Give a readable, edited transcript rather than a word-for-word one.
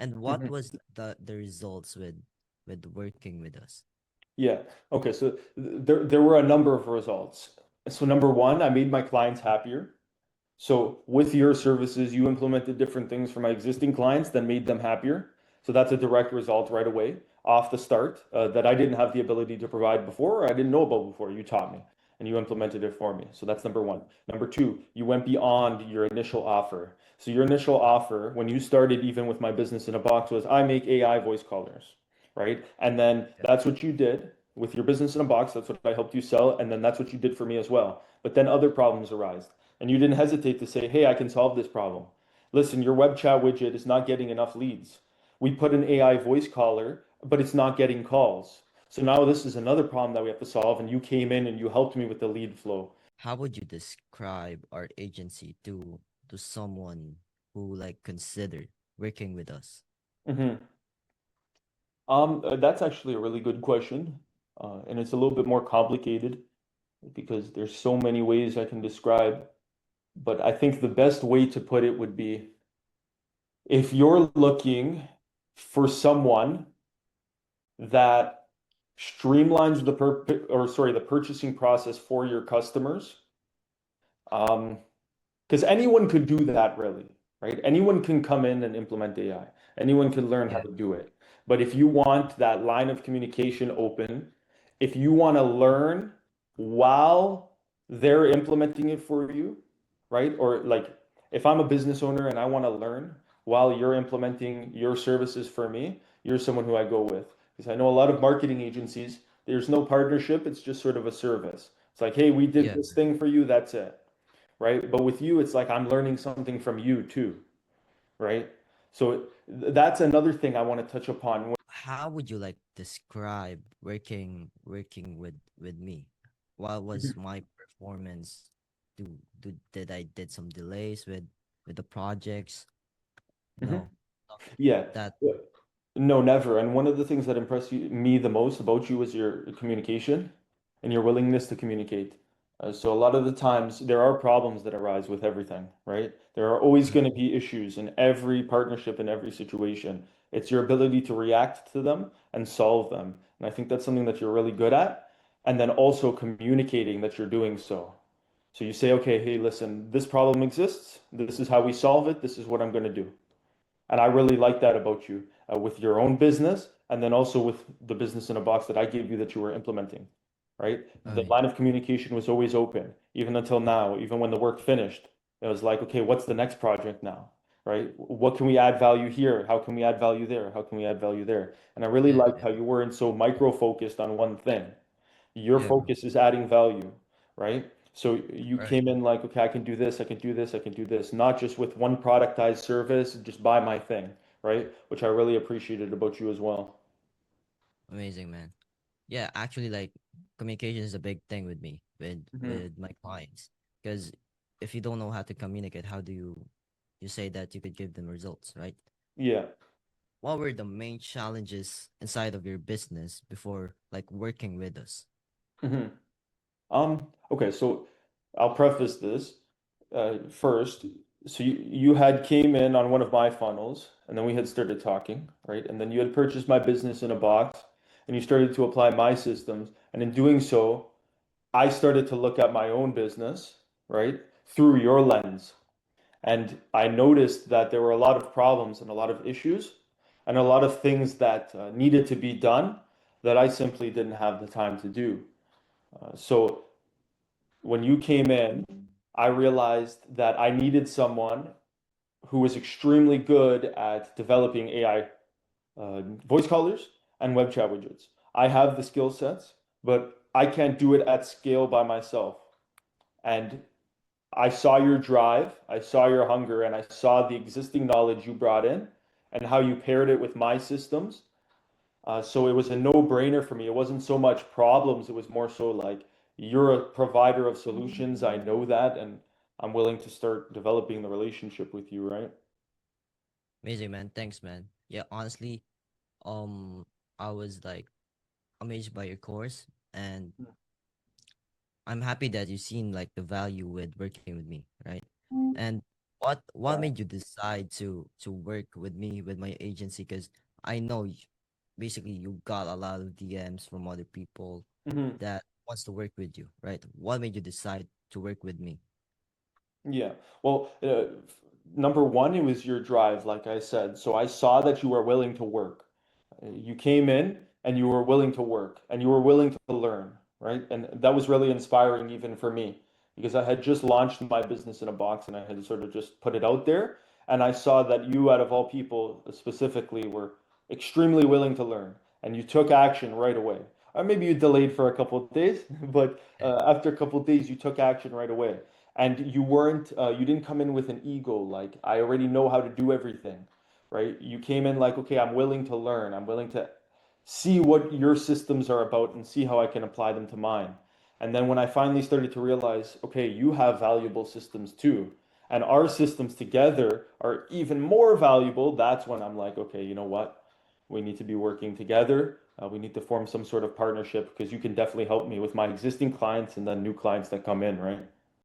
And what Mhm. was the results with working with us? Yeah. Okay. So there were a number of results. So number one, I made my clients happier. So with your services, you implemented different things for my existing clients that made them happier. So that's a direct result right away off the start that I didn't have the ability to provide before, or I didn't know about before. You taught me and you implemented it for me. So that's number one. Number two, you went beyond your initial offer. So your initial offer, when you started, even with my business in a box, was I make AI voice callers, right? And then Yeah. that's what you did with your business in a box. That's what I helped you sell. And then that's what you did for me as well. But then other problems arise. And you didn't hesitate to say, hey, I can solve this problem. Listen, your web chat widget is not getting enough leads. We put an AI voice caller, but it's not getting calls. So now this is another problem that we have to solve. And you came in and you helped me with the lead flow. How would you describe our agency to someone who like consider working with us? Mhm. That's actually a really good question. And it's a little bit more complicated because there's so many ways I can describe. But I think the best way to put it would be if you're looking for someone that streamlines the purchasing process for your customers. Um, because anyone could do that really, right? Anyone can come in and implement AI. Anyone can learn how Yeah. to do it. But if you want that line of communication open, if you want to learn while they're implementing it for you, right? Or like if I'm a business owner and I want to learn while you're implementing your services for me, you're someone who I go with. Because I know a lot of marketing agencies, there's no partnership, it's just sort of a service. It's like, hey, we did Yeah. this thing for you, that's it, right? But with you, it's like I'm learning something from you too, right? So that's another thing I want to touch upon. How would you like describe working with me? What was my performance? Did I did some delays with the projects? Mhm. No, not Yeah. that. No, never. And one of the things that impressed me the most about you was your communication and your willingness to communicate. So a lot of the times there are problems that arise with everything, right? There are always Mm. going to be issues in every partnership, in every situation. It's your ability to react to them and solve them. And I think that's something that you're really good at. And then also communicating that you're doing so. So you say, okay, hey, listen, this problem exists. This is how we solve it. This is what I'm going to do. And I really like that about you with your own business and then also with the business in a box that I gave you that you were implementing, right? Oh, The yeah. line of communication was always open, even until now, even when the work finished. It was like, okay, what's the next project now, right? What can we add value here? How can we add value there? How can we add value there? And I really Yeah, liked yeah, how you weren't so micro focused on one thing. Your yeah, bro. focus is adding value, right? So you Right. came in like, okay, I can do this, I can do this, I can do this, not just with one productized service, just buy my thing, right? Which I really appreciated about you as well. Amazing, man. Yeah, actually, like communication is a big thing with me, Hmm. with my clients. Because if you don't know how to communicate, how do you say that you could give them results, right? Yeah. What were the main challenges inside of your business before like working with us? Hmm. Okay, so I'll preface this first. So you had came in on one of my funnels, and then we had started talking, right? And then you had purchased my business in a box, and you started to apply my systems. And in doing so, I started to look at my own business, right, through your lens. And I noticed that there were a lot of problems and a lot of issues and a lot of things that needed to be done that I simply didn't have the time to do. So when you came in, I realized that I needed someone who was extremely good at developing AI voice callers and web chat widgets. I have the skill sets, but I can't do it at scale by myself. And I saw your drive, I saw your hunger, and I saw the existing knowledge you brought in and how you paired it with my systems. So it was a no-brainer for me. It wasn't so much problems, it was more so like you're a provider of solutions. I know that, and I'm willing to start developing the relationship with you, right? Amazing, man. Thanks, man. Yeah, honestly, um, I was like amazed by your course, and I'm happy that you've seen like the value with working with me, right? And what Yeah. made you decide to work with me with my agency? Because I know basically you got a lot of DMs from other people Mhm. that wants to work with you, right? What made you decide to work with me? Yeah. Well, number one, it was your drive, like I said. So I saw that you were willing to work. You came in and you were willing to work and you were willing to learn, right? And that was really inspiring even for me because I had just launched my business in a box and I had sort of just put it out there. And I saw that you, out of all people specifically, were extremely willing to learn and you took action right away. Or maybe you delayed for a couple of days, but after a couple of days, you took action right away. And you didn't come in with an ego like, I already know how to do everything, right? You came in like, okay, I'm willing to learn. I'm willing to see what your systems are about and see how I can apply them to mine. And then when I finally started to realize, okay, you have valuable systems too, and our systems together are even more valuable, that's when I'm like, okay, you know what? We need to be working together. We need to form some sort of partnership because you can definitely help me with my existing clients and then new clients that come in, right?